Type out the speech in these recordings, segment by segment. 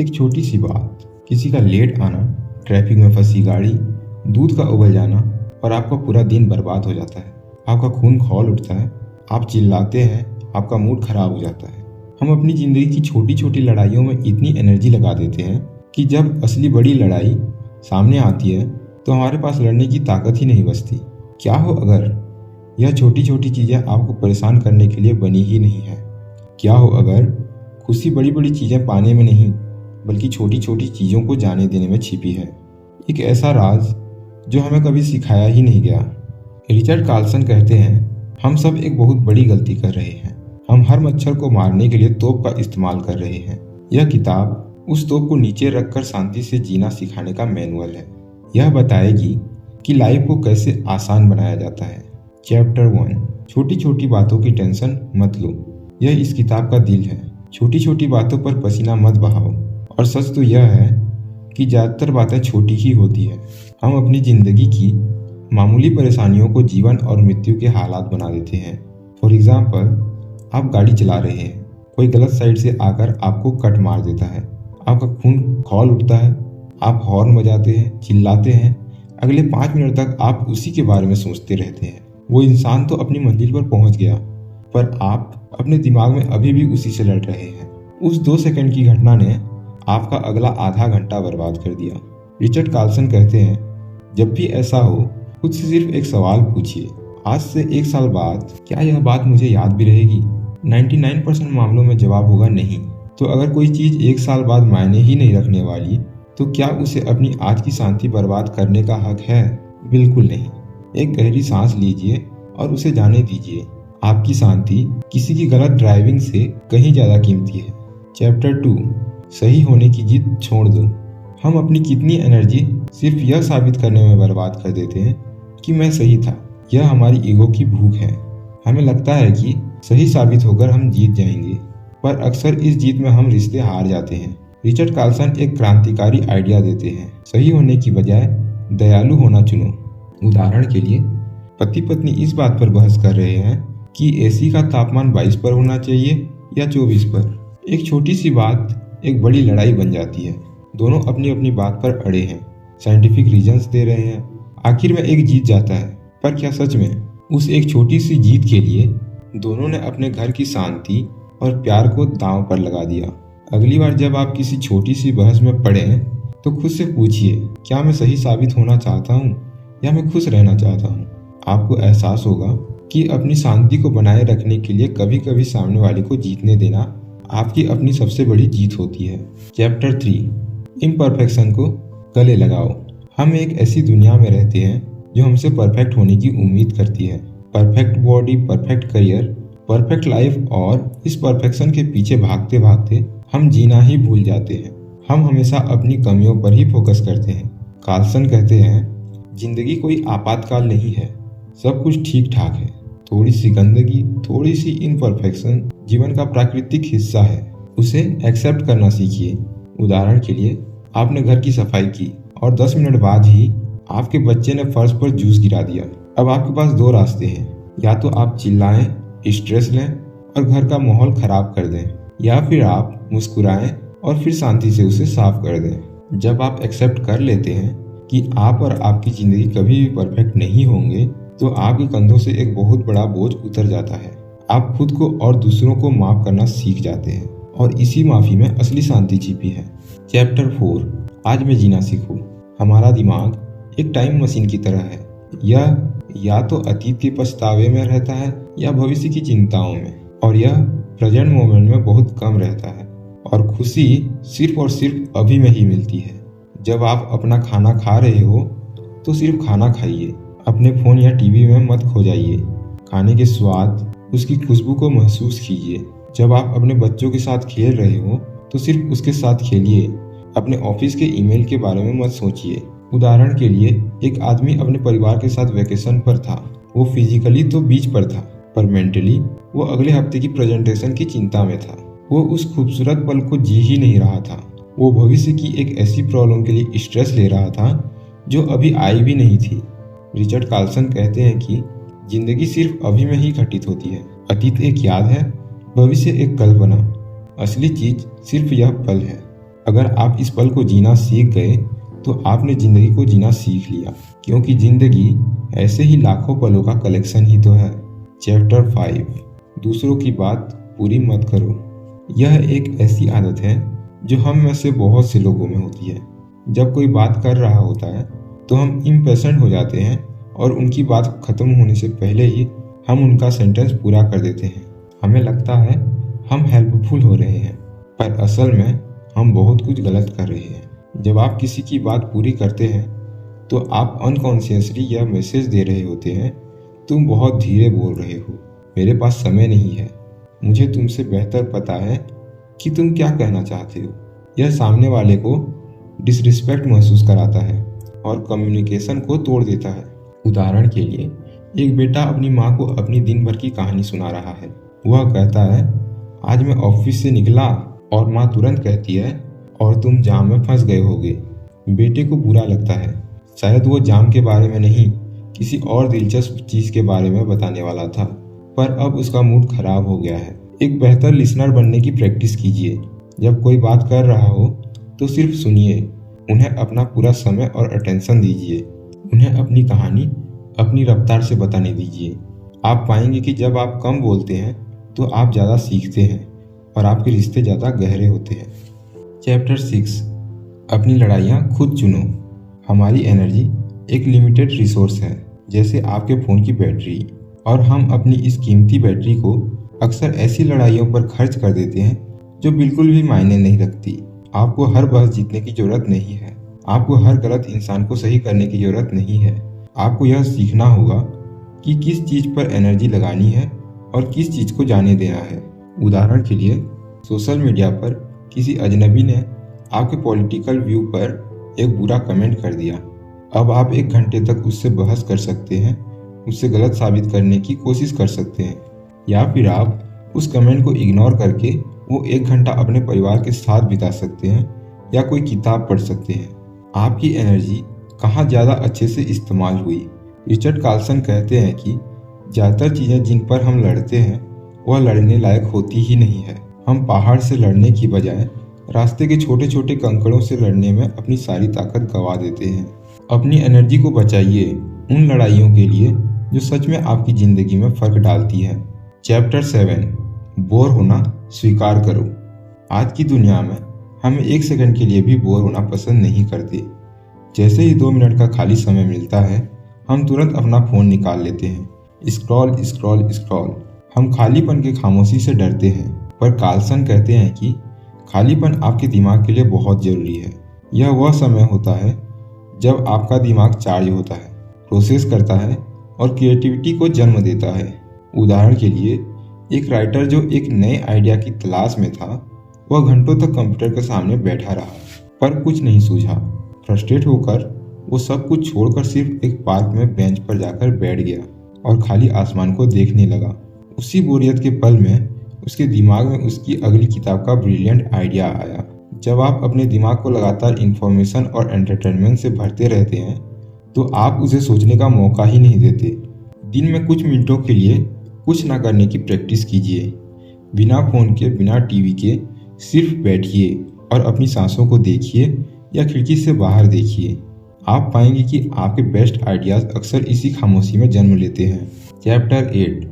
एक छोटी सी बात, किसी का लेट आना, ट्रैफिक में फंसी गाड़ी, दूध का उबल जाना और आपका पूरा दिन बर्बाद हो जाता है। आपका खून खौल उठता है, आप चिल्लाते हैं, आपका मूड खराब हो जाता है। हम अपनी ज़िंदगी की छोटी छोटी लड़ाइयों में इतनी एनर्जी लगा देते हैं कि जब असली बड़ी लड़ाई सामने आती है तो हमारे पास लड़ने की ताकत ही नहीं बचती। क्या हो अगर यह छोटी छोटी चीज़ें आपको परेशान करने के लिए बनी ही नहीं है? क्या हो अगर खुशी बड़ी बड़ी चीज़ें पाने में नहीं बल्कि छोटी छोटी चीज़ों को जाने देने में छिपी है? एक ऐसा राज जो हमें कभी सिखाया ही नहीं गया। रिचर्ड कार्लसन कहते हैं, हम सब एक बहुत बड़ी गलती कर रहे हैं। हम हर मच्छर को मारने के लिए तोप का इस्तेमाल कर रहे हैं। यह किताब उस तोप को नीचे रखकर शांति से जीना सिखाने का मैनुअल है। यह बताएगी कि लाइफ को कैसे आसान बनाया जाता है। चैप्टर 1, छोटी छोटी बातों की टेंशन मत लो। यह इस किताब का दिल है। छोटी छोटी बातों पर पसीना मत बहाओ। और सच तो यह है कि ज़्यादातर बातें छोटी ही होती है। हम अपनी ज़िंदगी की मामूली परेशानियों को जीवन और मृत्यु के हालात बना देते हैं। फॉर एग्जाम्पल, आप गाड़ी चला रहे हैं, कोई गलत साइड से आकर आपको कट मार देता है, आपका खून खौल उठता है, आप हॉर्न बजाते हैं, चिल्लाते हैं, अगले 5 मिनट तक आप उसी के बारे में सोचते रहते हैं। वो इंसान तो अपनी मंजिल पर पहुंच गया, पर आप अपने दिमाग में अभी भी उसी से लड़ रहे हैं। उस 2 सेकंड की घटना ने आपका अगला आधा घंटा बर्बाद कर दिया। रिचर्ड कार्लसन कहते हैं, जब भी ऐसा हो खुद से सिर्फ एक सवाल पूछिए, आज से 1 साल बाद क्या यह बात मुझे याद भी रहेगी? 99% मामलों में जवाब होगा नहीं। तो अगर कोई चीज़ 1 साल बाद मायने ही नहीं रखने वाली, तो क्या उसे अपनी आज की शांति बर्बाद करने का हक है? बिल्कुल नहीं। एक गहरी सांस लीजिए और उसे जाने दीजिए। आपकी शांति किसी की गलत ड्राइविंग से कहीं ज़्यादा कीमती है। चैप्टर 2, सही होने की जिद छोड़ दो। हम अपनी कितनी एनर्जी सिर्फ यह साबित करने में बर्बाद कर देते हैं कि मैं सही था। यह हमारी ईगो की भूख है। हमें लगता है कि सही साबित होकर हम जीत जाएंगे, पर अक्सर इस जीत में हम रिश्ते हार जाते हैं। रिचर्ड कार्लसन एक क्रांतिकारी आइडिया देते हैं, सही होने की बजाय दयालु होना चुनो। उदाहरण के लिए, पति पत्नी इस बात पर बहस कर रहे हैं कि एसी का तापमान 22 पर होना चाहिए या 24 पर। एक छोटी सी बात एक बड़ी लड़ाई बन जाती है। दोनों अपनी अपनी बात पर अड़े हैं, साइंटिफिक रीजंस दे रहे हैं, आखिर में एक जीत जाता है। पर क्या सच में उस एक छोटी सी जीत के लिए दोनों ने अपने घर की शांति और प्यार को दांव पर लगा दिया? अगली बार जब आप किसी छोटी सी बहस में पड़े तो खुद से पूछिए, क्या मैं सही साबित होना चाहता हूँ या मैं खुश रहना चाहता हूँ? आपको एहसास होगा कि अपनी शांति को बनाए रखने के लिए कभी कभी सामने वाले को जीतने देना आपकी अपनी सबसे बड़ी जीत होती है। चैप्टर 3, इम्परफेक्शन को गले लगाओ। हम एक ऐसी दुनिया में रहते हैं जो हमसे परफेक्ट होने की उम्मीद करती है। Perfect body, perfect career, perfect life, और इस परफेक्शन के पीछे भागते भागते हम जीना ही भूल जाते हैं। हम हमेशा अपनी कमियों पर ही फोकस करते हैं। कार्लसन कहते हैं, जिंदगी कोई आपातकाल नहीं है, सब कुछ ठीक ठाक है। थोड़ी सी गंदगी, थोड़ी सी इम्परफेक्शन जीवन का प्राकृतिक हिस्सा है। उसे एक्सेप्ट करना सीखिए। उदाहरण के लिए, आपने घर की सफाई की और 10 मिनट बाद ही आपके बच्चे ने फर्श पर जूस गिरा दिया। अब आपके पास 2 रास्ते हैं, या तो आप चिल्लाएं, स्ट्रेस लें और घर का माहौल खराब कर दें, या फिर आप मुस्कुराएं और फिर शांति से उसे साफ कर दें। जब आप एक्सेप्ट कर लेते हैं कि आप और आपकी ज़िंदगी कभी भी परफेक्ट नहीं होंगे, तो आपके कंधों से एक बहुत बड़ा बोझ उतर जाता है। आप खुद को और दूसरों को माफ़ करना सीख जाते हैं, और इसी माफ़ी में असली शांति छिपी है। चैप्टर 4, आज में जीना सीखो। हमारा दिमाग एक टाइम मशीन की तरह है। यह या तो अतीत के पछतावे में रहता है या भविष्य की चिंताओं में, और यह प्रेजेंट मोमेंट में बहुत कम रहता है। और खुशी सिर्फ और सिर्फ अभी में ही मिलती है। जब आप अपना खाना खा रहे हो तो सिर्फ खाना खाइए, अपने फ़ोन या टीवी में मत खो जाइए। खाने के स्वाद, उसकी खुशबू को महसूस कीजिए। जब आप अपने बच्चों के साथ खेल रहे हो तो सिर्फ उसके साथ खेलिए, अपने ऑफिस के ईमेल के बारे में मत सोचिए। उदाहरण के लिए, एक आदमी अपने परिवार के साथ वेकेशन पर था। वो फिजिकली तो बीच पर था, पर मेंटली वो अगले हफ्ते की प्रेजेंटेशन की चिंता में था। वो उस खूबसूरत पल को जी ही नहीं रहा था। वो भविष्य की एक ऐसी प्रॉब्लम के लिए स्ट्रेस ले रहा था जो अभी आई भी नहीं थी। रिचर्ड कार्लसन कहते हैं कि जिंदगी सिर्फ अभी में ही घटित होती है। अतीत एक याद है, भविष्य एक कल्पना, असली चीज सिर्फ यह पल है। अगर आप इस पल को जीना सीख गए तो आपने जिंदगी को जीना सीख लिया, क्योंकि जिंदगी ऐसे ही लाखों पलों का कलेक्शन ही तो है। चैप्टर 5, दूसरों की बात पूरी मत करो। यह एक ऐसी आदत है जो हम में से बहुत से लोगों में होती है। जब कोई बात कर रहा होता है तो हम इम्पेशेंट हो जाते हैं और उनकी बात खत्म होने से पहले ही हम उनका सेंटेंस पूरा कर देते हैं। हमें लगता है हम हेल्पफुल हो रहे हैं, पर असल में हम बहुत कुछ गलत कर रहे हैं। जब आप किसी की बात पूरी करते हैं तो आप अनकॉन्शियसली यह मैसेज दे रहे होते हैं, तुम बहुत धीरे बोल रहे हो, मेरे पास समय नहीं है, मुझे तुमसे बेहतर पता है कि तुम क्या कहना चाहते हो। यह सामने वाले को डिसरिस्पेक्ट महसूस कराता है और कम्युनिकेशन को तोड़ देता है। उदाहरण के लिए, एक बेटा अपनी माँ को अपनी दिन भर की कहानी सुना रहा है। वह कहता है, आज मैं ऑफिस से निकला, और माँ तुरंत कहती है, और तुम जाम में फंस गए होगे। बेटे को बुरा लगता है। शायद वो जाम के बारे में नहीं, किसी और दिलचस्प चीज के बारे में बताने वाला था, पर अब उसका मूड खराब हो गया है। एक बेहतर लिसनर बनने की प्रैक्टिस कीजिए। जब कोई बात कर रहा हो तो सिर्फ सुनिए, उन्हें अपना पूरा समय और अटेंशन दीजिए। उन्हें अपनी कहानी अपनी रफ्तार से बताने दीजिए। आप पाएंगे कि जब आप कम बोलते हैं तो आप ज़्यादा सीखते हैं और आपके रिश्ते ज़्यादा गहरे होते हैं। चैप्टर 6, अपनी लड़ाइयाँ खुद चुनो। हमारी एनर्जी एक लिमिटेड रिसोर्स है, जैसे आपके फ़ोन की बैटरी, और हम अपनी इस कीमती बैटरी को अक्सर ऐसी लड़ाइयों पर खर्च कर देते हैं जो बिल्कुल भी मायने नहीं रखती। आपको हर बहस जीतने की जरूरत नहीं है। आपको हर गलत इंसान को सही करने की जरूरत नहीं है। आपको यह सीखना होगा कि किस चीज़ पर एनर्जी लगानी है और किस चीज़ को जाने देना है। उदाहरण के लिए, सोशल मीडिया पर किसी अजनबी ने आपके पॉलिटिकल व्यू पर एक बुरा कमेंट कर दिया। अब आप 1 घंटे तक उससे बहस कर सकते हैं, उससे गलत साबित करने की कोशिश कर सकते हैं, या फिर आप उस कमेंट को इग्नोर करके वो 1 घंटा अपने परिवार के साथ बिता सकते हैं या कोई किताब पढ़ सकते हैं। आपकी एनर्जी कहाँ ज़्यादा अच्छे से इस्तेमाल हुई। रिचर्ड कार्लसन कहते हैं कि ज़्यादातर चीज़ें जिन पर हम लड़ते हैं वह लड़ने लायक होती ही नहीं है। हम पहाड़ से लड़ने की बजाय रास्ते के छोटे छोटे कंकड़ों से लड़ने में अपनी सारी ताकत गंवा देते हैं। अपनी एनर्जी को बचाइए उन लड़ाइयों के लिए जो सच में आपकी ज़िंदगी में फ़र्क डालती है। चैप्टर 7, बोर होना स्वीकार करो। आज की दुनिया में हम 1 सेकंड के लिए भी बोर होना पसंद नहीं करते। जैसे ही 2 मिनट का खाली समय मिलता है, हम तुरंत अपना फ़ोन निकाल लेते हैं। Scroll scroll scroll. हम खालीपन के खामोशी से डरते हैं, पर कार्लसन कहते हैं कि खालीपन आपके दिमाग के लिए बहुत ज़रूरी है। यह वह समय होता है जब आपका दिमाग चार्ज होता है, प्रोसेस करता है और क्रिएटिविटी को जन्म देता है। उदाहरण के लिए, एक राइटर जो एक नए आइडिया की तलाश में था, वह घंटों तक कंप्यूटर के सामने बैठा रहा, पर कुछ नहीं सूझा। फ्रस्ट्रेट होकर वो सब कुछ छोड़कर सिर्फ एक पार्क में बेंच पर जाकर बैठ गया और खाली आसमान को देखने लगा। उसी बोरियत के पल में उसके दिमाग में उसकी अगली किताब का ब्रिलियंट आइडिया आया। जब आप अपने दिमाग को लगातार इंफॉर्मेशन और एंटरटेनमेंट से भरते रहते हैं तो आप उसे सोचने का मौका ही नहीं देते। दिन में कुछ मिनटों के लिए कुछ ना करने की प्रैक्टिस कीजिए। बिना फ़ोन के, बिना टीवी के सिर्फ बैठिए और अपनी सांसों को देखिए या खिड़की से बाहर देखिए। आप पाएंगे कि आपके बेस्ट आइडियाज़ अक्सर इसी खामोशी में जन्म लेते हैं। चैप्टर 8,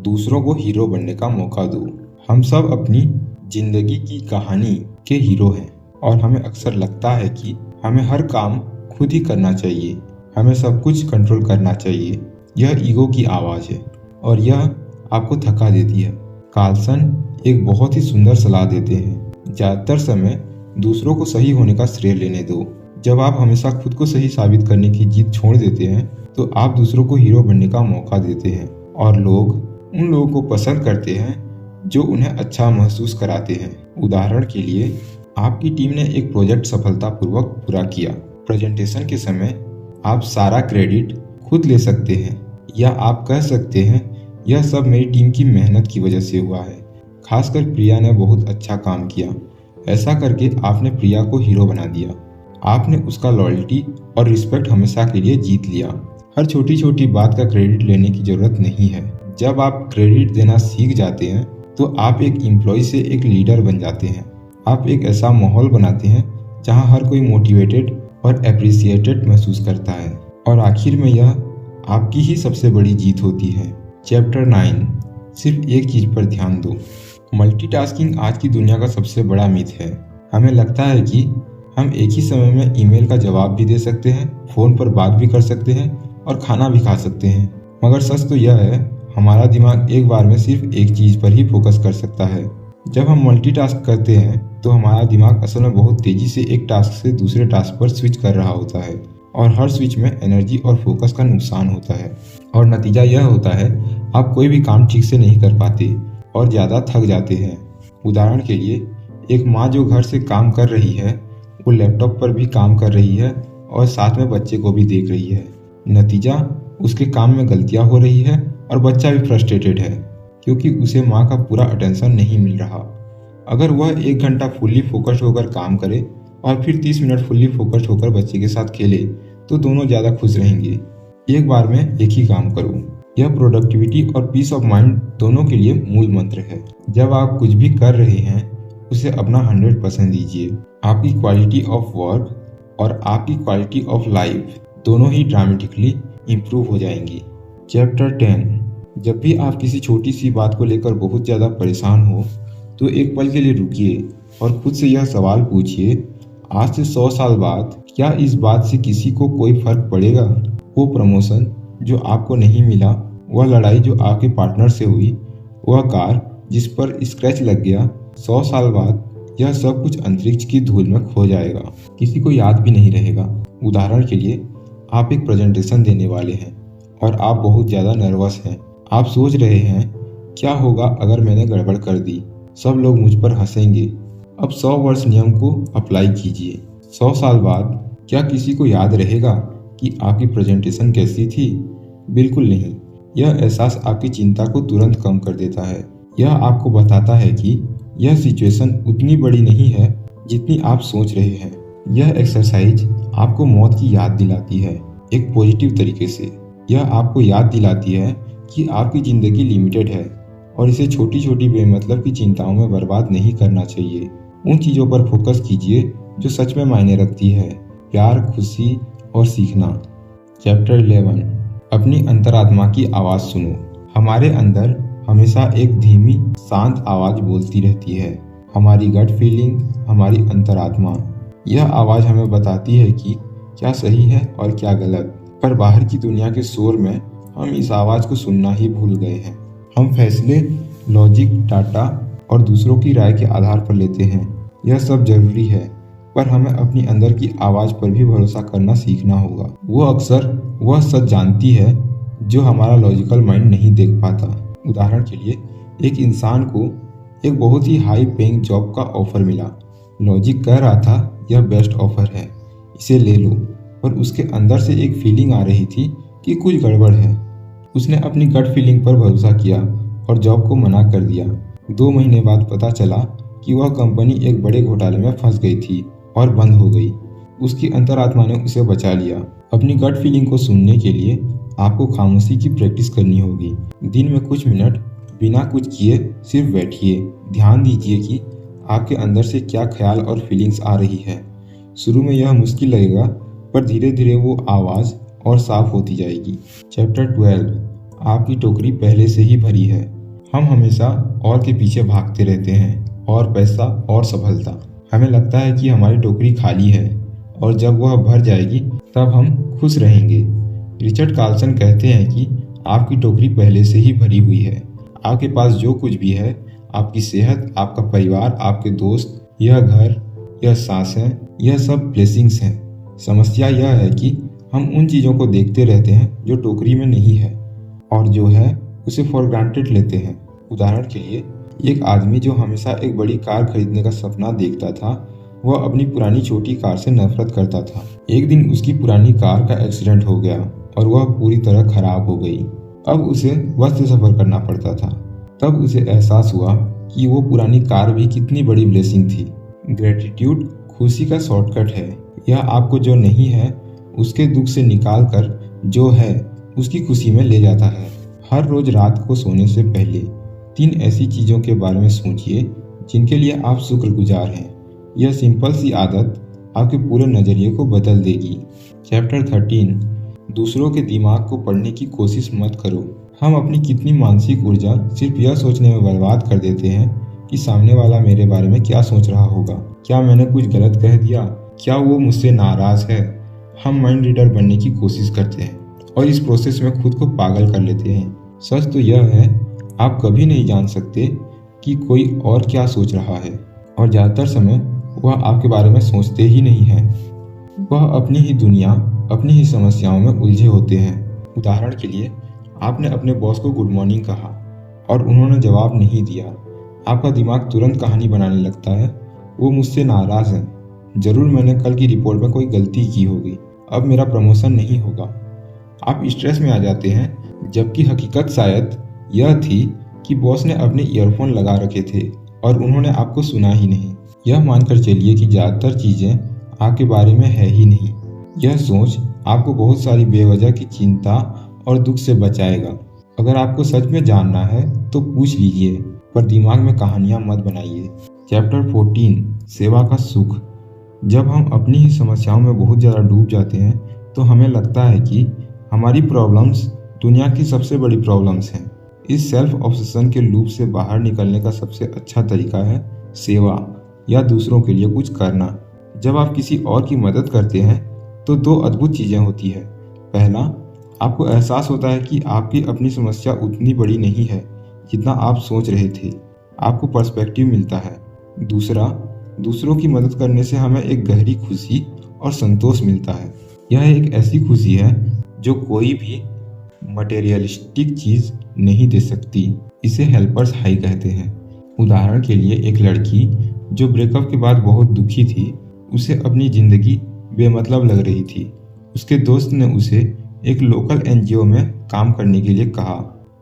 दूसरों को हीरो बनने का मौका दो। हम सब अपनी जिंदगी की कहानी के हीरो हैं और हमें अक्सर लगता है कि हमें हर काम खुद ही करना चाहिए, हमें सब कुछ कंट्रोल करना चाहिए। यह ईगो की आवाज़ है और यह आपको थका देती है। कार्लसन एक बहुत ही सुंदर सलाह देते हैं, ज़्यादातर समय दूसरों को सही होने का श्रेय लेने दो। जब आप हमेशा खुद को सही साबित करने की जिद छोड़ देते हैं तो आप दूसरों को हीरो बनने का मौका देते हैं, और लोग उन लोगों को पसंद करते हैं जो उन्हें अच्छा महसूस कराते हैं। उदाहरण के लिए, आपकी टीम ने एक प्रोजेक्ट सफलतापूर्वक पूरा किया। प्रेजेंटेशन के समय आप सारा क्रेडिट खुद ले सकते हैं, या आप कह सकते हैं यह सब मेरी टीम की मेहनत की वजह से हुआ है, खासकर प्रिया ने बहुत अच्छा काम किया। ऐसा करके आपने प्रिया को हीरो बना दिया। आपने उसका लॉयल्टी और रिस्पेक्ट हमेशा के लिए जीत लिया। हर छोटी छोटी बात का क्रेडिट लेने की जरूरत नहीं है। जब आप क्रेडिट देना सीख जाते हैं तो आप एक एम्प्लॉय से एक लीडर बन जाते हैं। आप एक ऐसा माहौल बनाते हैं जहां हर कोई मोटिवेटेड और एप्रिसिएटेड महसूस करता है। और आखिर में यह आपकी ही सबसे बड़ी जीत होती है। चैप्टर 9, सिर्फ एक चीज पर ध्यान दो। मल्टीटास्किंग आज की दुनिया का सबसे बड़ा मिथ है। हमें लगता है कि हम एक ही समय में ईमेल का जवाब भी दे सकते हैं, फोन पर बात भी कर सकते हैं और खाना भी खा सकते हैं। मगर सच तो यह है, हमारा दिमाग एक बार में सिर्फ एक चीज पर ही फोकस कर सकता है। जब हम मल्टीटास्क करते हैं तो हमारा दिमाग असल में बहुत तेजी से एक टास्क से दूसरे टास्क पर स्विच कर रहा होता है और हर स्विच में एनर्जी और फोकस का नुकसान होता है। और नतीजा यह होता है, आप कोई भी काम ठीक से नहीं कर पाते और ज़्यादा थक जाते हैं। उदाहरण के लिए, एक माँ जो घर से काम कर रही है वो लैपटॉप पर भी काम कर रही है और साथ में बच्चे को भी देख रही है। नतीजा, उसके काम में गलतियाँ हो रही है और बच्चा भी फ्रस्ट्रेटेड है क्योंकि उसे माँ का पूरा अटेंशन नहीं मिल रहा। अगर वह 1 घंटा फुल्ली फोकस्ड होकर काम करे और फिर 30 मिनट फुल्ली फोकस्ड होकर बच्चे के साथ खेले तो दोनों ज़्यादा खुश रहेंगे। एक बार में एक ही काम करो। यह प्रोडक्टिविटी और पीस ऑफ माइंड दोनों के लिए मूल मंत्र है। जब आप कुछ भी कर रहे हैं उसे अपना 100% दीजिए। आपकी क्वालिटी ऑफ वर्क और आपकी क्वालिटी ऑफ लाइफ दोनों ही ड्रामेटिकली इम्प्रूव हो जाएंगी। चैप्टर 10, जब भी आप किसी छोटी सी बात को लेकर बहुत ज़्यादा परेशान हो तो एक पल के लिए रुकिए और खुद से यह सवाल पूछिए, आज से 100 साल बाद क्या इस बात से किसी को कोई फर्क पड़ेगा? वो प्रमोशन जो आपको नहीं मिला, वह लड़ाई जो आपके पार्टनर से हुई, वह कार जिस पर स्क्रैच लग गया, 100 साल बाद यह सब कुछ अंतरिक्ष की धूल में खो जाएगा, किसी को याद भी नहीं रहेगा। उदाहरण के लिए, आप एक प्रेजेंटेशन देने वाले हैं और आप बहुत ज़्यादा नर्वस हैं। आप सोच रहे हैं, क्या होगा अगर मैंने गड़बड़ कर दी, सब लोग मुझ पर हंसेंगे। अब 100 वर्ष नियम को अप्लाई कीजिए। 100 साल बाद क्या किसी को याद रहेगा कि आपकी प्रेजेंटेशन कैसी थी? बिल्कुल नहीं। यह एहसास आपकी चिंता को तुरंत कम कर देता है। यह आपको बताता है कि यह सिचुएशन उतनी बड़ी नहीं है जितनी आप सोच रहे हैं। यह एक्सरसाइज आपको मौत की याद दिलाती है, एक पॉजिटिव तरीके से। यह आपको याद दिलाती है कि आपकी ज़िंदगी लिमिटेड है और इसे छोटी छोटी बेमतलब की चिंताओं में बर्बाद नहीं करना चाहिए। उन चीज़ों पर फोकस कीजिए जो सच में मायने रखती है, प्यार, खुशी और सीखना। चैप्टर 11, अपनी अंतरात्मा की आवाज़ सुनो। हमारे अंदर हमेशा एक धीमी शांत आवाज़ बोलती रहती है, हमारी गट फीलिंग, हमारी अंतरात्मा। यह आवाज़ हमें बताती है कि क्या सही है और क्या गलत। पर बाहर की दुनिया के शोर में हम इस आवाज़ को सुनना ही भूल गए हैं। हम फैसले लॉजिक, डाटा और दूसरों की राय के आधार पर लेते हैं। यह सब जरूरी है, पर हमें अपनी अंदर की आवाज़ पर भी भरोसा करना सीखना होगा। वो अक्सर वह सच जानती है जो हमारा लॉजिकल माइंड नहीं देख पाता। उदाहरण के लिए, एक इंसान को एक बहुत ही हाई पेइंग जॉब का ऑफर मिला। लॉजिक कह रहा था यह बेस्ट ऑफर है, इसे ले लो, पर उसके अंदर से एक फीलिंग आ रही थी कि कुछ गड़बड़ है। उसने अपनी गट फीलिंग पर भरोसा किया और जॉब को मना कर दिया। 2 महीने बाद पता चला कि वह कंपनी एक बड़े घोटाले में फंस गई थी और बंद हो गई। उसकी अंतरात्मा ने उसे बचा लिया। अपनी गट फीलिंग को सुनने के लिए आपको खामोशी की प्रैक्टिस करनी होगी। दिन में कुछ मिनट बिना कुछ किए सिर्फ बैठिए, ध्यान दीजिए कि आपके अंदर से क्या ख्याल और फीलिंग्स आ रही है। शुरू में यह मुश्किल लगेगा, पर धीरे धीरे वो आवाज़ और साफ होती जाएगी। चैप्टर 12, आपकी टोकरी पहले से ही भरी है। हम हमेशा और के पीछे भागते रहते हैं, और पैसा और सफलता। हमें लगता है कि हमारी टोकरी खाली है और जब वह भर जाएगी तब हम खुश रहेंगे। रिचर्ड कार्लसन कहते हैं कि आपकी टोकरी पहले से ही भरी हुई है। आपके पास जो कुछ भी है, आपकी सेहत, आपका परिवार, आपके दोस्त, यह घर, यह सांसें, यह सब ब्लेसिंग्स हैं। समस्या यह है कि हम उन चीज़ों को देखते रहते हैं जो टोकरी में नहीं है और जो है उसे फॉर ग्रांटेड लेते हैं। उदाहरण के लिए, एक आदमी जो हमेशा एक बड़ी कार खरीदने का सपना देखता था, वह अपनी पुरानी छोटी कार से नफरत करता था। एक दिन उसकी पुरानी कार का एक्सीडेंट हो गया और वह पूरी तरह खराब हो गई। अब उसे बस से सफर करना पड़ता था। तब उसे एहसास हुआ कि वो पुरानी कार भी कितनी बड़ी ब्लेसिंग थी। ग्रेटिट्यूड खुशी का शॉर्टकट है। यह आपको जो नहीं है उसके दुख से निकाल कर जो है उसकी खुशी में ले जाता है। हर रोज रात को सोने से पहले 3 ऐसी चीज़ों के बारे में सोचिए जिनके लिए आप शुक्रगुजार हैं। यह सिंपल सी आदत आपके पूरे नज़रिए को बदल देगी। चैप्टर 13, दूसरों के दिमाग को पढ़ने की कोशिश मत करो। हम अपनी कितनी मानसिक ऊर्जा सिर्फ यह सोचने में बर्बाद कर देते हैं कि सामने वाला मेरे बारे में क्या सोच रहा होगा, क्या मैंने कुछ गलत कह दिया, क्या वो मुझसे नाराज़ है। हम माइंड रीडर बनने की कोशिश करते हैं और इस प्रोसेस में खुद को पागल कर लेते हैं। सच तो यह है, आप कभी नहीं जान सकते कि कोई और क्या सोच रहा है, और ज़्यादातर समय वह आपके बारे में सोचते ही नहीं है। वह अपनी ही दुनिया, अपनी ही समस्याओं में उलझे होते हैं। उदाहरण के लिए, आपने अपने बॉस को गुड मॉर्निंग कहा और उन्होंने जवाब नहीं दिया। आपका दिमाग तुरंत कहानी बनाने लगता है, वो मुझसे नाराज़ है, ज़रूर मैंने कल की रिपोर्ट में कोई गलती की होगी, अब मेरा प्रमोशन नहीं होगा। आप स्ट्रेस में आ जाते हैं, जबकि हकीकत शायद यह थी कि बॉस ने अपने ईयरफोन लगा रखे थे और उन्होंने आपको सुना ही नहीं। यह मानकर चलिए कि ज़्यादातर चीज़ें आपके बारे में है ही नहीं। यह सोच आपको बहुत सारी बेवजह की चिंता और दुख से बचाएगा। अगर आपको सच में जानना है तो पूछ लीजिए, पर दिमाग में कहानियां मत बनाइए। चैप्टर 14, सेवा का सुख। जब हम अपनी ही समस्याओं में बहुत ज़्यादा डूब जाते हैं तो हमें लगता है कि हमारी प्रॉब्लम्स दुनिया की सबसे बड़ी प्रॉब्लम्स हैं। इस सेल्फ ऑब्सेशन के लूप से बाहर निकलने का सबसे अच्छा तरीका है सेवा या दूसरों के लिए कुछ करना। जब आप किसी और की मदद करते हैं तो दो अद्भुत चीज़ें होती है। पहला, आपको एहसास होता है कि आपकी अपनी समस्या उतनी बड़ी नहीं है जितना आप सोच रहे थे, आपको पर्सपेक्टिव मिलता है। दूसरा, दूसरों की मदद करने से हमें एक गहरी खुशी और संतोष मिलता है। यह एक ऐसी खुशी है जो कोई भी मटेरियलिस्टिक चीज़ नहीं दे सकती। इसे हेल्पर्स हाई कहते हैं। उदाहरण के लिए, एक लड़की जो ब्रेकअप के बाद बहुत दुखी थी, उसे अपनी ज़िंदगी बेमतलब लग रही थी। उसके दोस्त ने उसे एक लोकल एनजीओ में काम करने के लिए कहा।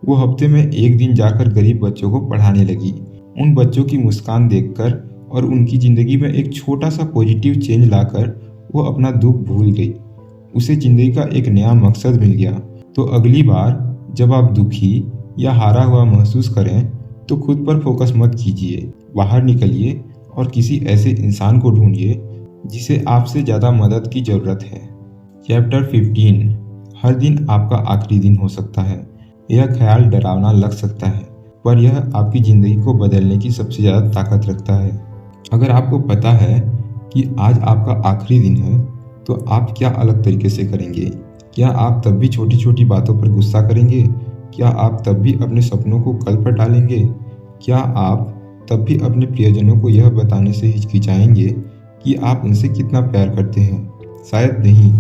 वो हफ्ते में एक दिन जाकर गरीब बच्चों को पढ़ाने लगी। उन बच्चों की मुस्कान देखकर और उनकी ज़िंदगी में एक छोटा सा पॉजिटिव चेंज लाकर वो अपना दुख भूल गई। उसे ज़िंदगी का एक नया मकसद मिल गया। तो अगली बार जब आप दुखी या हारा हुआ महसूस करें तो खुद पर फोकस मत कीजिए, बाहर निकलिए और किसी ऐसे इंसान को ढूंढिए जिसे आपसे ज़्यादा मदद की ज़रूरत है। चैप्टर 15, हर दिन आपका आखिरी दिन हो सकता है। यह ख्याल डरावना लग सकता है, पर यह आपकी ज़िंदगी को बदलने की सबसे ज़्यादा ताकत रखता है। अगर आपको पता है कि आज आपका आखिरी दिन है तो आप क्या अलग तरीके से करेंगे? क्या आप तब भी छोटी छोटी बातों पर गुस्सा करेंगे? क्या आप तब भी अपने सपनों को कल पर डालेंगे? क्या आप तब भी अपने प्रियजनों को यह बताने से हिचकिचाएंगे कि आप उनसे कितना प्यार करते हैं? शायद नहीं।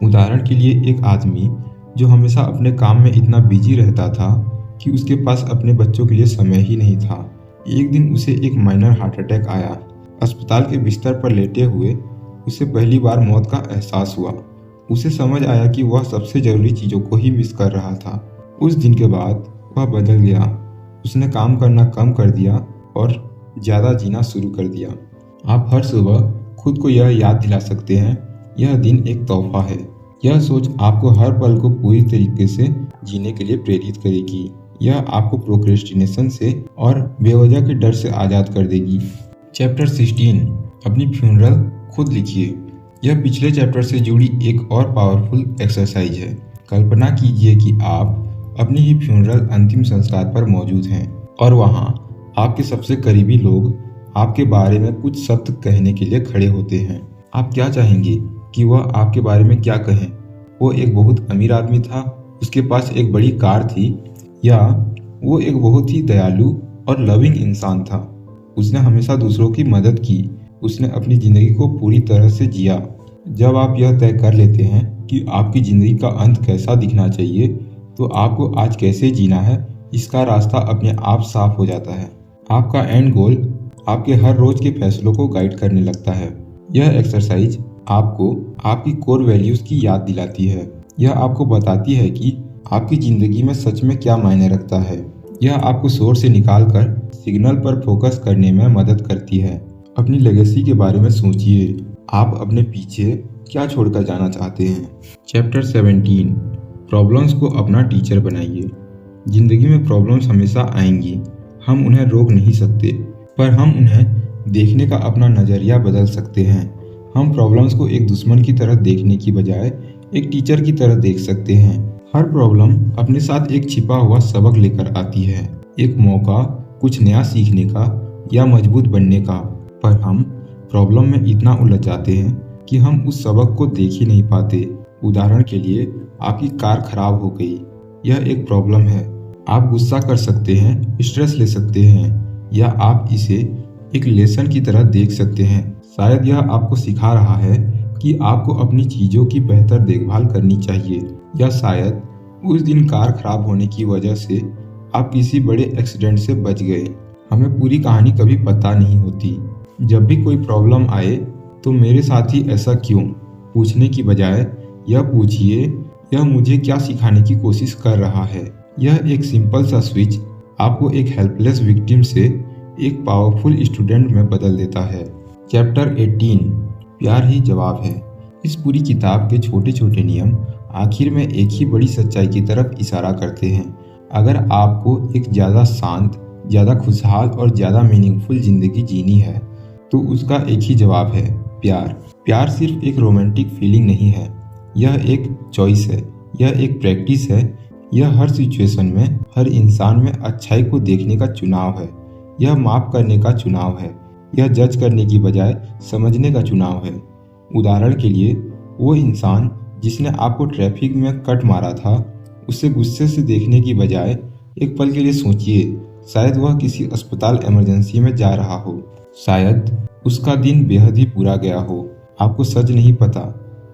उदाहरण के लिए, एक आदमी जो हमेशा अपने काम में इतना बिजी रहता था कि उसके पास अपने बच्चों के लिए समय ही नहीं था। एक दिन उसे एक माइनर हार्ट अटैक आया। अस्पताल के बिस्तर पर लेटे हुए उसे पहली बार मौत का एहसास हुआ। उसे समझ आया कि वह सबसे ज़रूरी चीज़ों को ही मिस कर रहा था। उस दिन के बाद वह बदल गया। उसने काम करना कम कर दिया और ज़्यादा जीना शुरू कर दिया। आप हर सुबह खुद को यह याद दिला सकते हैं, यह दिन एक तोहफा है। यह सोच आपको हर पल को पूरी तरीके से जीने के लिए प्रेरित करेगी। यह आपको प्रोक्रेस्टिनेशन से और बेवजह के डर से आज़ाद कर देगी। चैप्टर 16, अपनी फ्यूनरल खुद लिखिए। यह पिछले चैप्टर से जुड़ी एक और पावरफुल एक्सरसाइज है। कल्पना कीजिए कि आप अपनी ही फ्यूनरल अंतिम संस्कार पर मौजूद हैं और वहाँ आपके सबसे करीबी लोग आपके बारे में कुछ शब्द कहने के लिए खड़े होते हैं। आप क्या चाहेंगे कि वह आपके बारे में क्या कहें? वो एक बहुत अमीर आदमी था, उसके पास एक बड़ी कार थी, या वो एक बहुत ही दयालु और लविंग इंसान था, उसने हमेशा दूसरों की मदद की, उसने अपनी ज़िंदगी को पूरी तरह से जिया। जब आप यह तय कर लेते हैं कि आपकी ज़िंदगी का अंत कैसा दिखना चाहिए, तो आपको आज कैसे जीना है इसका रास्ता अपने आप साफ हो जाता है। आपका एंड गोल आपके हर रोज़ के फैसलों को गाइड करने लगता है। यह एक्सरसाइज आपको आपकी कोर वैल्यूज़ की याद दिलाती है। यह आपको बताती है कि आपकी ज़िंदगी में सच में क्या मायने रखता है। यह आपको शोर से निकालकर सिग्नल पर फोकस करने में मदद करती है। अपनी लेगेसी के बारे में सोचिए। आप अपने पीछे क्या छोड़कर जाना चाहते हैं? चैप्टर 17, प्रॉब्लम्स को अपना टीचर बनाइए। ज़िंदगी में प्रॉब्लम्स हमेशा आएंगी। हम उन्हें रोक नहीं सकते, पर हम उन्हें देखने का अपना नज़रिया बदल सकते हैं। हम प्रॉब्लम्स को एक दुश्मन की तरह देखने की बजाय एक टीचर की तरह देख सकते हैं। हर प्रॉब्लम अपने साथ एक छिपा हुआ सबक लेकर आती है, एक मौका कुछ नया सीखने का या मजबूत बनने का। पर हम प्रॉब्लम में इतना उलझ जाते हैं कि हम उस सबक को देख ही नहीं पाते। उदाहरण के लिए, आपकी कार खराब हो गई, यह एक प्रॉब्लम है। आप गुस्सा कर सकते हैं, स्ट्रेस ले सकते हैं, या आप इसे एक लेसन की तरह देख सकते हैं। शायद यह आपको सिखा रहा है कि आपको अपनी चीज़ों की बेहतर देखभाल करनी चाहिए, या शायद उस दिन कार खराब होने की वजह से आप किसी बड़े एक्सीडेंट से बच गए। हमें पूरी कहानी कभी पता नहीं होती। जब भी कोई प्रॉब्लम आए तो मेरे साथ ही ऐसा क्यों पूछने की बजाय यह पूछिए, यह मुझे क्या सिखाने की कोशिश कर रहा है। यह एक सिंपल सा स्विच आपको एक हेल्पलेस विक्टिम से एक पावरफुल स्टूडेंट में बदल देता है। चैप्टर 18, प्यार ही जवाब है। इस पूरी किताब के छोटे छोटे नियम आखिर में एक ही बड़ी सच्चाई की तरफ इशारा करते हैं। अगर आपको एक ज़्यादा शांत, ज़्यादा खुशहाल और ज़्यादा मीनिंगफुल ज़िंदगी जीनी है तो उसका एक ही जवाब है, प्यार। प्यार सिर्फ एक रोमांटिक फीलिंग नहीं है, यह एक चॉइस है, यह एक प्रैक्टिस है, यह हर सिचुएशन में, हर इंसान में अच्छाई को देखने का चुनाव है, यह माफ़ करने का चुनाव है, यह जज करने की बजाय समझने का चुनाव है। उदाहरण के लिए, वो इंसान जिसने आपको ट्रैफिक में कट मारा था, उसे गुस्से से देखने की बजाय एक पल के लिए सोचिए, शायद वह किसी अस्पताल इमरजेंसी में जा रहा हो, शायद उसका दिन बेहद ही बुरा गया हो। आपको सच नहीं पता,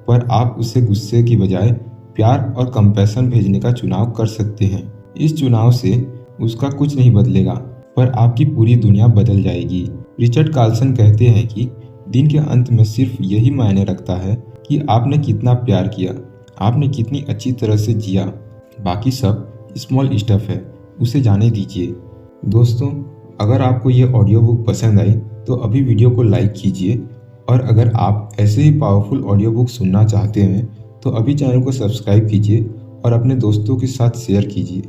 पर आप उसे गुस्से की बजाय प्यार और कंपैशन भेजने का चुनाव कर सकते हैं। इस चुनाव से उसका कुछ नहीं बदलेगा, पर आपकी पूरी दुनिया बदल जाएगी। रिचर्ड कार्लसन कहते हैं कि दिन के अंत में सिर्फ यही मायने रखता है कि आपने कितना प्यार किया, आपने कितनी अच्छी तरह से जिया। बाकी सब स्मॉल स्टफ है, उसे जाने दीजिए। दोस्तों, अगर आपको ये ऑडियो बुक पसंद आई तो अभी वीडियो को लाइक कीजिए, और अगर आप ऐसे ही पावरफुल ऑडियो बुक सुनना चाहते हैं तो अभी चैनल को सब्सक्राइब कीजिए और अपने दोस्तों के साथ शेयर कीजिए।